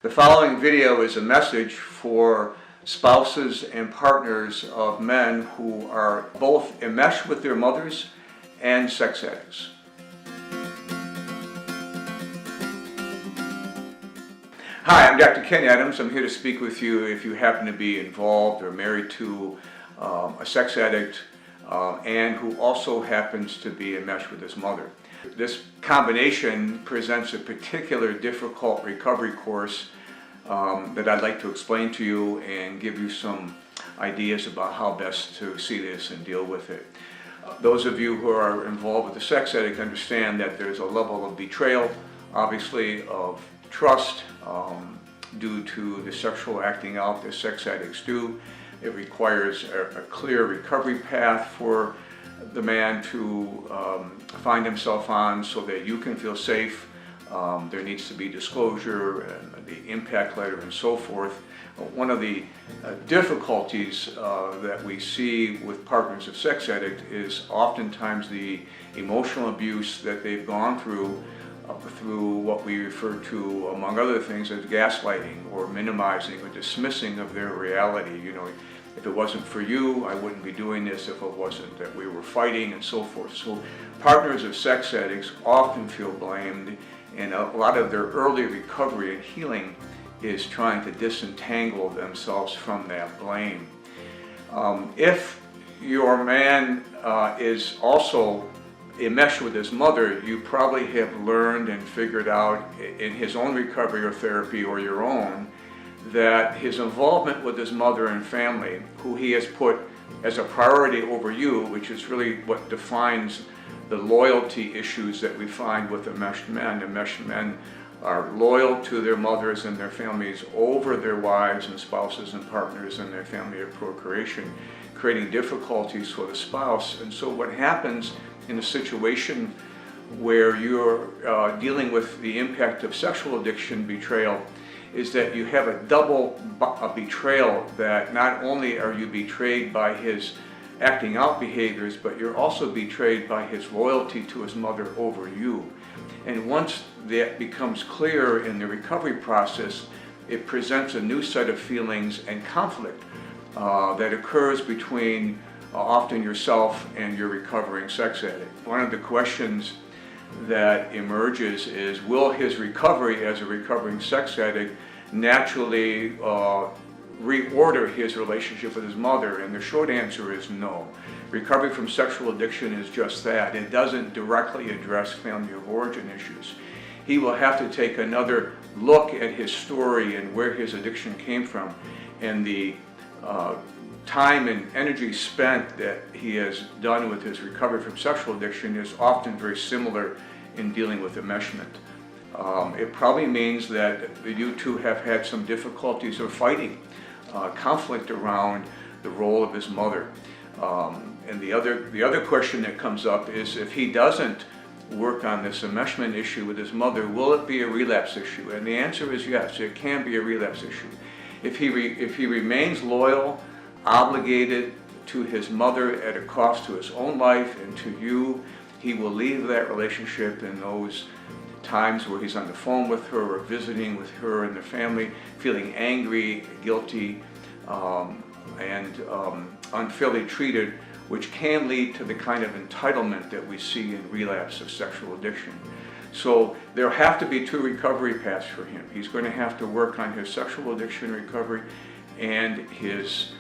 The following video is a message for spouses and partners of men who are both enmeshed with their mothers and sex addicts. Hi, I'm Dr. Ken Adams. I'm here to speak with you if you happen to be involved or married to a sex addict and who also happens to be enmeshed with his mother. This combination presents a particular difficult recovery course that I'd like to explain to you and give you some ideas about how best to see this and deal with it. Those of you who are involved with a sex addict understand that there's a level of betrayal, obviously, of trust due to the sexual acting out that sex addicts do. It requires a clear recovery path for the man to find himself on so that you can feel safe. There needs to be disclosure and the impact letter and so forth. One of the difficulties that we see with partners of sex addict is oftentimes the emotional abuse that they've gone through what we refer to, among other things, as gaslighting or minimizing or dismissing of their reality. You know, if it wasn't for you, I wouldn't be doing this. If it wasn't that we were fighting and so forth. So partners of sex addicts often feel blamed, and a lot of their early recovery and healing is trying to disentangle themselves from that blame. If your man is also enmeshed with his mother, you probably have learned and figured out in his own recovery or therapy or your own that his involvement with his mother and family, who he has put as a priority over you, which is really what defines the loyalty issues that we find with enmeshed men. Enmeshed men are loyal to their mothers and their families over their wives and spouses and partners in their family of procreation, creating difficulties for the spouse. And so what happens in a situation where you're dealing with the impact of sexual addiction betrayal is that you have a double betrayal, that not only are you betrayed by his acting out behaviors, but you're also betrayed by his loyalty to his mother over you. And once that becomes clear in the recovery process, it presents a new set of feelings and conflict that occurs between often yourself and your recovering sex addict. One of the questions that emerges is, will his recovery as a recovering sex addict naturally reorder his relationship with his mother? And the short answer is no. Recovery from sexual addiction is just that. It doesn't directly address family of origin issues. He will have to take another look at his story and where his addiction came from, and the time and energy spent that he has done with his recovery from sexual addiction is often very similar in dealing with enmeshment. It probably means that you two have had some difficulties of fighting, conflict around the role of his mother. And the other question that comes up is, if he doesn't work on this enmeshment issue with his mother, will it be a relapse issue? And the answer is yes, it can be a relapse issue. If he remains loyal, obligated to his mother at a cost to his own life and to you, he will leave that relationship in those times where he's on the phone with her or visiting with her and the family, feeling angry, guilty, and unfairly treated, which can lead to the kind of entitlement that we see in relapse of sexual addiction. So there have to be two recovery paths for him. He's going to have to work on his sexual addiction recovery and his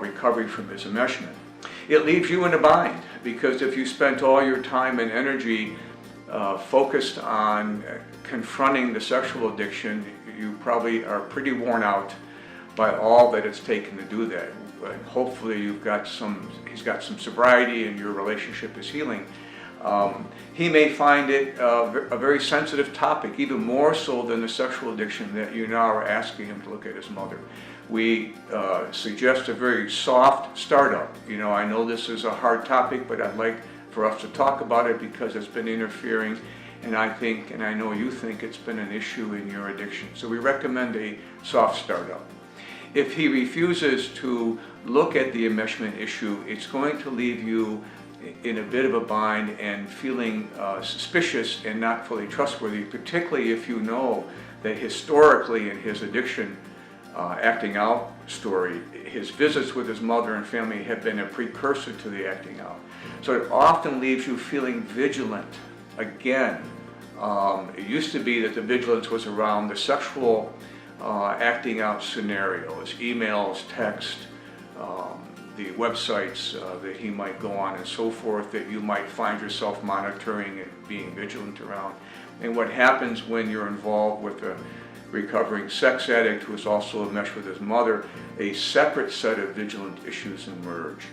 recovery from his enmeshment. It leaves you in a bind, because if you spent all your time and energy focused on confronting the sexual addiction, you probably are pretty worn out by all that it's taken to do that. But hopefully he's got some sobriety and your relationship is healing. He may find it a very sensitive topic, even more so than the sexual addiction that you now are asking him to look at his mother. We suggest a very soft startup. You know, I know this is a hard topic, but I'd like for us to talk about it because it's been interfering, and I think, and I know you think, it's been an issue in your addiction. So we recommend a soft startup. If he refuses to look at the enmeshment issue, it's going to leave you in a bit of a bind and feeling suspicious and not fully trustworthy, particularly if you know that historically in his addiction acting out story, his visits with his mother and family have been a precursor to the acting out. So it often leaves you feeling vigilant. Again, it used to be that the vigilance was around the sexual acting out scenarios, emails, text, the websites that he might go on and so forth, that you might find yourself monitoring and being vigilant around. And what happens when you're involved with a recovering sex addict who is also enmeshed with his mother, a separate set of vigilant issues emerge,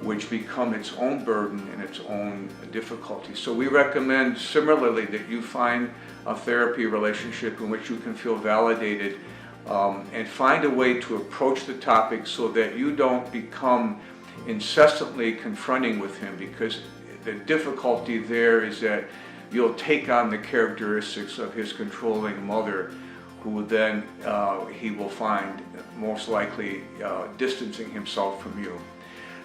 which become its own burden and its own difficulty. So we recommend similarly that you find a therapy relationship in which you can feel validated and find a way to approach the topic so that you don't become incessantly confronting with him, because the difficulty there is that you'll take on the characteristics of his controlling mother, who then he will find most likely distancing himself from you.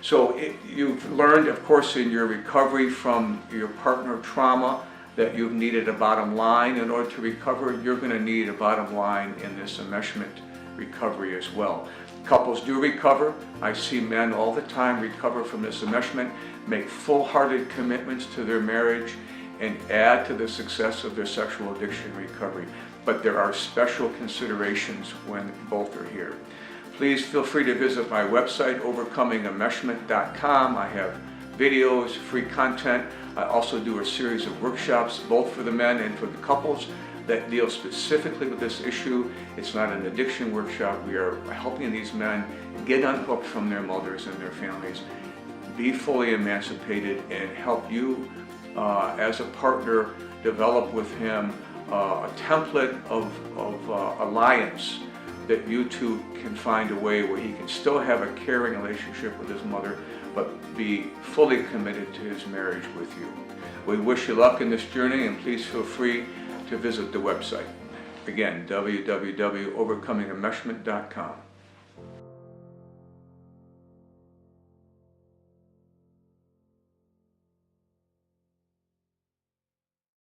So you've learned, of course, in your recovery from your partner trauma that you've needed a bottom line. In order to recover, you're going to need a bottom line in this enmeshment recovery as well. Couples do recover. I see men all the time recover from this enmeshment, make full-hearted commitments to their marriage, and add to the success of their sexual addiction recovery. But there are special considerations when both are here. Please feel free to visit my website, overcomingenmeshment.com. I have videos, free content. I also do a series of workshops, both for the men and for the couples, that deal specifically with this issue. It's not an addiction workshop. We are helping these men get unhooked from their mothers and their families, be fully emancipated, and help you as a partner develop with him a template of alliance that you two can find a way where he can still have a caring relationship with his mother, but be fully committed to his marriage with you. We wish you luck in this journey, and please feel free to visit the website. Again, www.overcomingenmeshment.com.